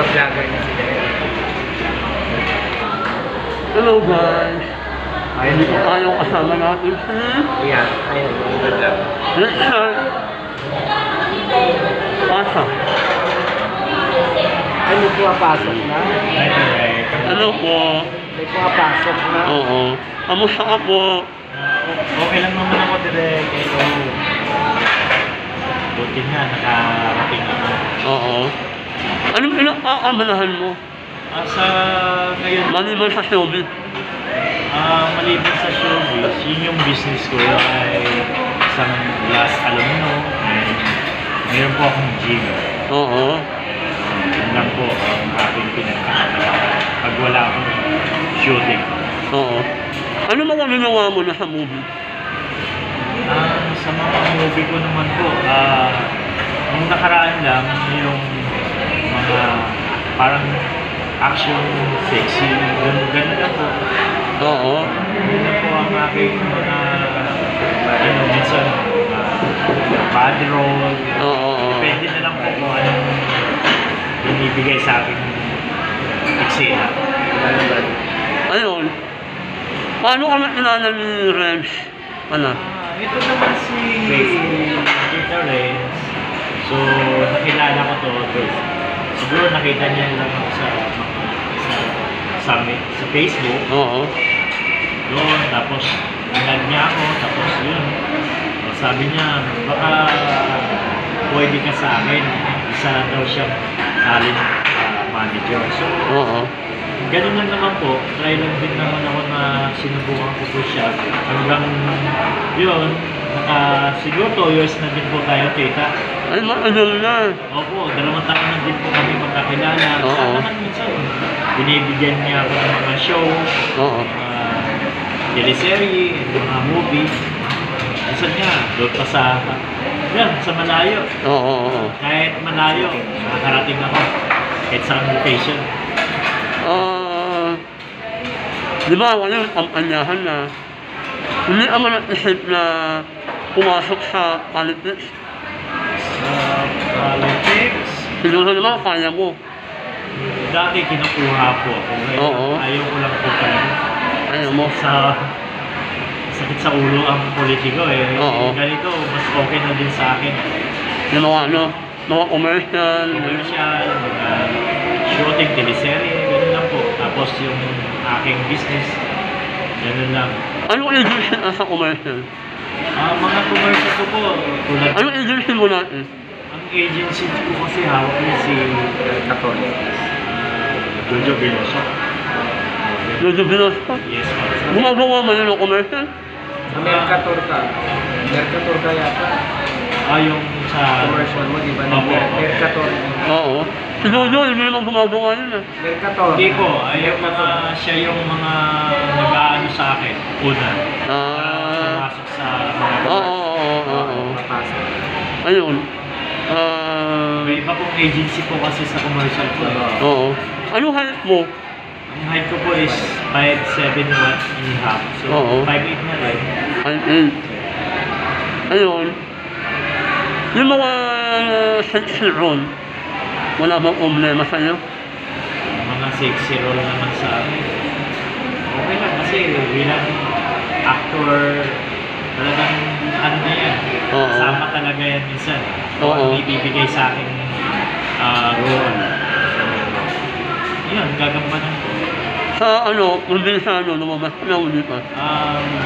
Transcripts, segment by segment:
vlogger na sila. Hello guys! Ayun po tayong kasama natin si... Yeah, ayun. Richard Pasa. Ay, may pumapasok na. Hello po. May pumapasok na. Oo. Kamusta ka po? Okay lang naman ako direct. Buti nga, nakarating ako. Oo. Anong pinakakamalahan mo? Sa ngayon, Maliban sa showbiz. maliban sa showbiz, yun yung business ko ay isang glass aluminum. Mayroon po akong gym. Oo. Yun lang po ang aking pinagkakalaman pag wala akong shooting. Oo. Ano mga ginawa mo na sa movie? Sa mga movie ko naman po, nung nakaraan lang, yung mga parang action, sexy, ganun lang po. Oo. Yun lang po ang aking mga, minsan, bad role. Oo. Depende na lang po kung anong binibigay sa aking eksena. Ayun. Paano ka nakilala ni Renz? Ano? Ito naman si Tita Renz. So, nakilala ko to. Siguro nakita niya lang ako sa Facebook. Oo. Doon, tapos inad niya ako, tapos yun. So, sabi niya, baka pwede ka sa akin. Isa daw siyang talent manager. So, Oo. ganun lang naman po. Try lang din naman ako na sinubukan ko po siya. Hanggang yun, siguro 2 years na din po tayo, tita. Ay, matagal na. Opo, 2 taon na din po kami magkakilala. Oo. Saka naman minsan, binibigyan niya ako ng mga show, Oo. teleserye, mga movie. Minsan nga, doon pa sa malayo. Oo. Kahit malayo, nakakarating ako. Kahit sa location. Di ba, ngayon, kampanyahan na hindi ka man nag-isip na pumasok sa politics. Sa politics, Siguro naman, kaya mo. dati kinukuha po ako. Oo. Ayaw ko lang po talaga. Kaya mo. Sakit sa ulo ang politiko eh. Oo. Ganito, mas okay na din sa akin. Yung mga commercial. Commercial, shooting, teleserye, ganun lang po. Tapos yung aking business, ganun lang. Anong agency na sa commercial? Mga commercial ko po, tulad Anong agency mo natin? ang agency ko kasi hawak niya si Katolik. Jojo Veloso. Jojo Veloso? Yes, ma'am. Gumagawa mo yun ng commercial? Mercator ka. Mercator ka yata. Yung sa Commercial mo, di ba? Opo, opo. Mercator. Oo. Si Jojo, hindi naman gumagawa yun ah. Mercator. Hindi po, siya yung mga nag-aano sa akin, una. Pumasok sa Oo. Papasok. Ayun. May iba pong agency po kasi sa commercial ko. Oo. Anong height mo? Ang height ko po is 5'7", 1.5". So, Oo. 5'8" na rin. Ayun. Yung mga sexy role, wala bang problema sa'yo? Mga sexy role naman sa akin. Okay lang kasi bilang actor, talagang ano na yan. Oo. Sama talaga yan minsan. Oo. May bibigay sa akin role. So, yun, gagampanan ko. Sa probinsyano, lumabas ka na ulit pa.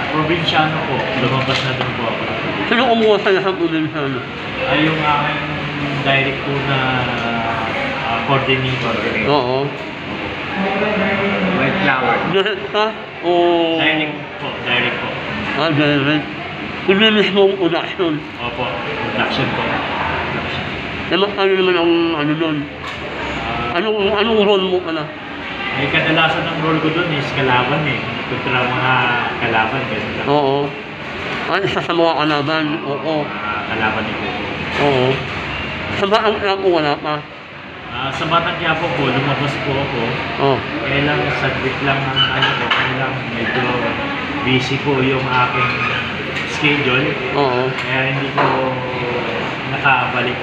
Probinsyano po, lumabas na din po ako. Sino kumuha sa'yo sa probinsyano? Ay yung aking direct po na coordinator. Oo. White flower. Direct ka? O... Direct po. Direct. Hindi mismong production. Opo, production po. Ano naman ang doon? Anong role mo pala? May kadalasan ng role ko doon is kalaban eh. Kontra mga kalaban. Ganun lang. Oo. Isa sa mga kalaban, oo. Kalaban ni Coco. Oo. Sa Batang Quiapo wala pa? Sa Batang Quiapo po, lumabas po ako. Oo. Kaya lang, saglit lang ang ko. Kaya lang, medyo busy po yung aking schedule. Oo. Kaya hindi ko nakabalik.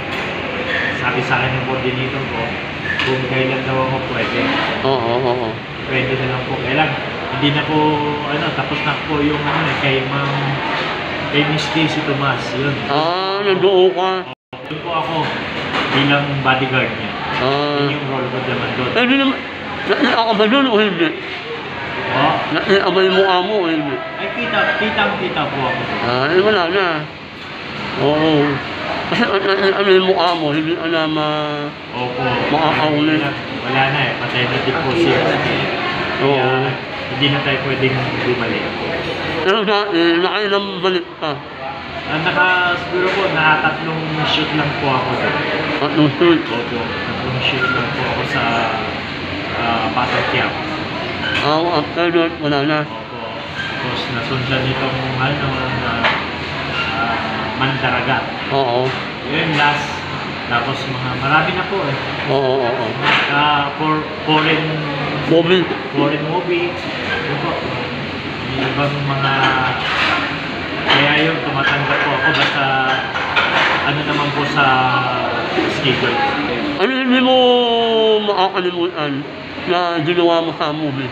Sabi sa akin ng coordinator ko, kung kailan daw ako pwede. Oo, oo. Pwede na lang po. Kailan, hindi na po, tapos na po yung kay Miss Stacy Tomas, yun. Nandoon ka. Doon po ako bilang bodyguard niya. Yun yung role ko naman doon. Hindi naman, nakita ka ba doon o hindi? Oh, Nakita ba yung mukha mo o hindi? ay kita po ako. Wala na. Oo. Kasi ano yung mukha mo, hindi ka na Opo. makakauli. Wala na eh, patay na din po siya. Oo. Kaya hindi na tayo pwedeng bumalik. Pero dati, nakailang balik ka. Siguro po, nakatatlong shoot lang po ako doon. Tatlong shoot. Opo, tatlong shoot lang po ako sa Patakyaw. After that, wala na. Opo. Tapos nasundan itong Mandaragat. Oo. Yun last. Tapos marami na po eh. Oo, oo. Foreign Movie. movie. Yun po. Yung ibang mga... Kaya yun, tumatanggap po ako basta naman po sa schedule. Ano hindi mo makakalimutan na ginawa mo sa movie?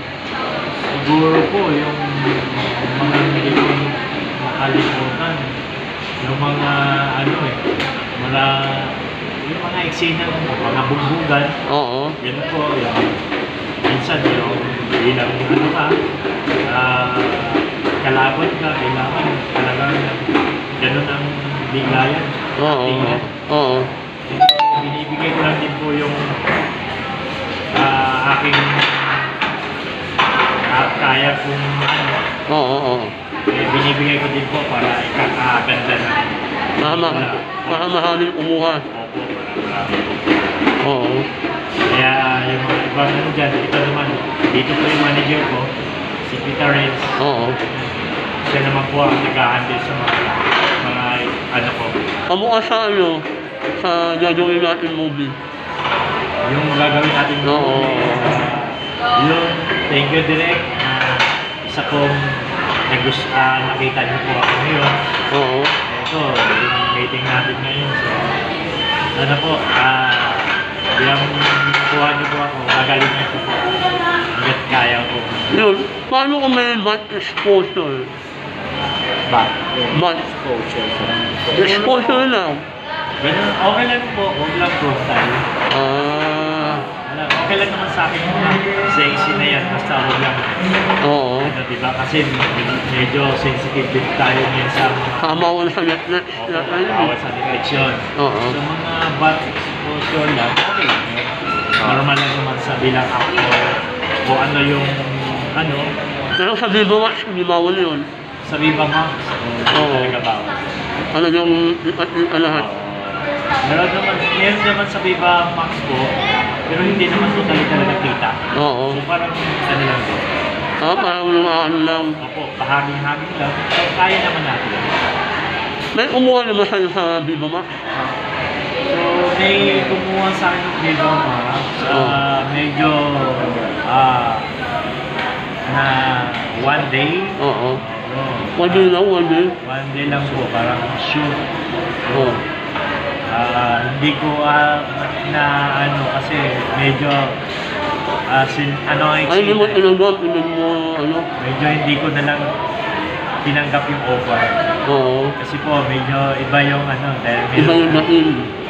Siguro po yung mga hindi ko nakalimutan. Yung mga yung mga eksena, mga bugbugan. Oo. Yan po, minsan yung bilang kalaban ka, kailangan talagang ganun ang bigayan. Oo. Oo. Binibigay ko lang din po yung aking kaya kung Oo, oo. binibigay ko din po para ikakaganda na. Para maraming kumuha. Opo, marami po. Oo. Kaya yung mga ibang dyan, ito naman, dito po yung manager ko, si Peter Renz. Oo. Siya naman po ang nag-handle sa mga ko. Kamukha sa sa gagawin natin movie. Yung gagawin natin Oo. Yung thank you direct isa kong nakita niyo po ako ngayon. Oo. Ito, yung meeting natin ngayon. So, sana po, yung kuha niyo po ako, gagalingan ko po. Hanggat kaya ko. Yun, paano kung may bad exposure? Bad exposure. Exposure lang. Ganun, okay lang po, huwag lang po tayo. Okay lang naman sa akin sexy na yan, basta huwag lang. Oo. Diba? Kasi medyo sensitive din tayo ngayon sa mga... Tama ko na sa Netflix. Bawal sa detection. Oo. So mga bad exposure lang, okay lang yun. Normal lang naman sa bilang actor. O ano yung, Pero sa Viva Max, hindi bawal yun. sa Viva Max, talaga bawal. Ano yung lahat? Meron naman sa Viva Max po, pero hindi naman totally talaga kita. Oo. So parang lang po. Parang mga lang. Opo, pahangin-hangin lang. So kaya naman natin. May umuha naman sa'yo sa Viva Max? So may kumuha sa akin ng Viva Max. Medyo na one day. Oo. One day lang, one day? One day lang po, parang shoot. Oo. Hindi ko kasi medyo Hindi mo tinanggap, hindi mo medyo hindi ko na lang tinanggap yung offer. Oo. Kasi po medyo iba yung dahil Iba yung dating.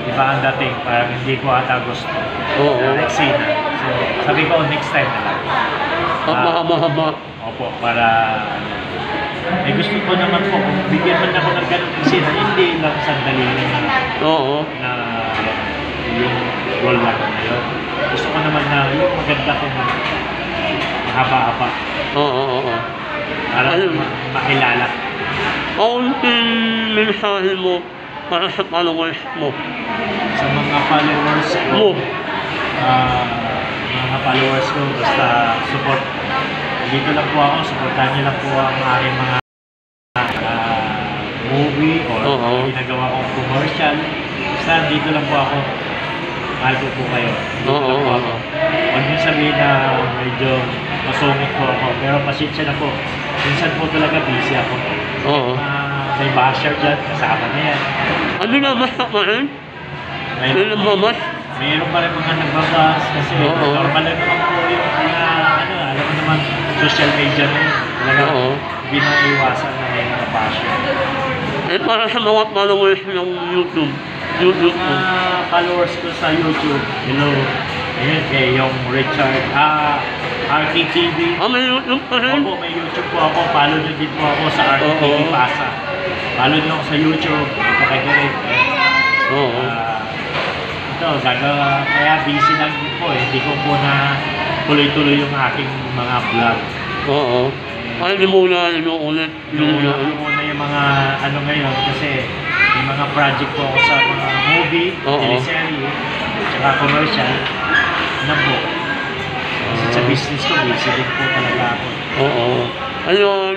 iba ang dating, parang hindi ko ata gusto. Oo. Eksena. So sabi ko next time na lang. Mahaba-haba. Opo, para gusto ko naman po, kung bigyan man ako ng ganun eksena, hindi lang sandali Oo. na yung role lang na yun. Gusto ko naman na yung maganda kong mahaba-haba. Oo. Para makilala. Kaunting mensahe mo para sa followers mo. Sa mga followers ko, basta support. Dito lang po ako, supportahan niyo lang po ang aking mga movie o ginagawa kong commercial. Basta dito lang po ako. Mahal po kayo. Dito lang po ako. Huwag niyo sabihin na medyo masungit po ako. Pero pasensya na po. Minsan po talaga busy ako. Oo. May basher dyan, kasama na yan. Ano na mas ka rin? May Ano ba mas? mayroon pa rin mga nagbabas kasi Oo. normal lang naman po yung mga, ano, alam mo naman, social media na yun. Talaga, Oo. hindi na iwasan na may mga basyo. Eh, para sa mga followers ng YouTube ko. Mga followers ko sa YouTube, hello, ayun, yung Richard, RTTV. May YouTube pa rin? Opo, may YouTube po ako. Follow nyo din po ako sa RTTV Oo. Pasa. Follow nyo ako sa YouTube. Ito kay Direk. Oo. Ito, kaya busy lang din po. Hindi ko po na tuloy-tuloy yung aking mga vlog. Oo. Ay, hindi muna, inuulit. Inuuna ko muna yung mga ano ngayon kasi may mga project po ako sa mga movie, Oo. teleserye, tsaka commercial. Ano po? Kasi sa business ko, busy din po talaga ako. Oo. Ayun,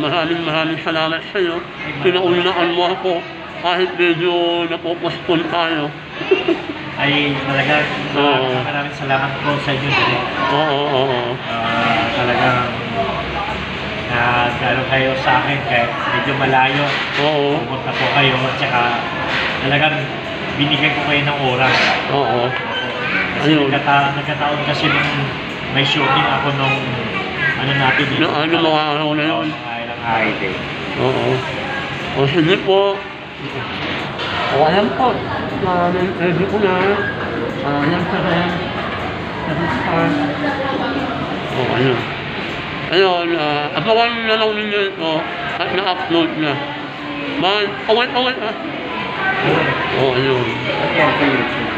maraming salamat sa iyo. Pinaunaan mo ako kahit medyo napopospon tayo. Ay talaga, Oo. maraming salamat po sa inyo din. Oo. Talagang nagkaroon kayo sa akin kahit medyo malayo. Oo. Pumunta po kayo at saka talagang binigyan ko kayo ng oras. Oo. Kasi Ayun. nagkataon kasi nung may shooting ako nung ano natin dito. Ano mga araw na yun? Mga ilang araw din. Oo. O sige po. O ayan po. Ready ko na. Ayan sa rin. O ayun. Ayun, abangan na lang ninyo ito at na-upload na. Man, away ah. O ayun. Yan sa YouTube.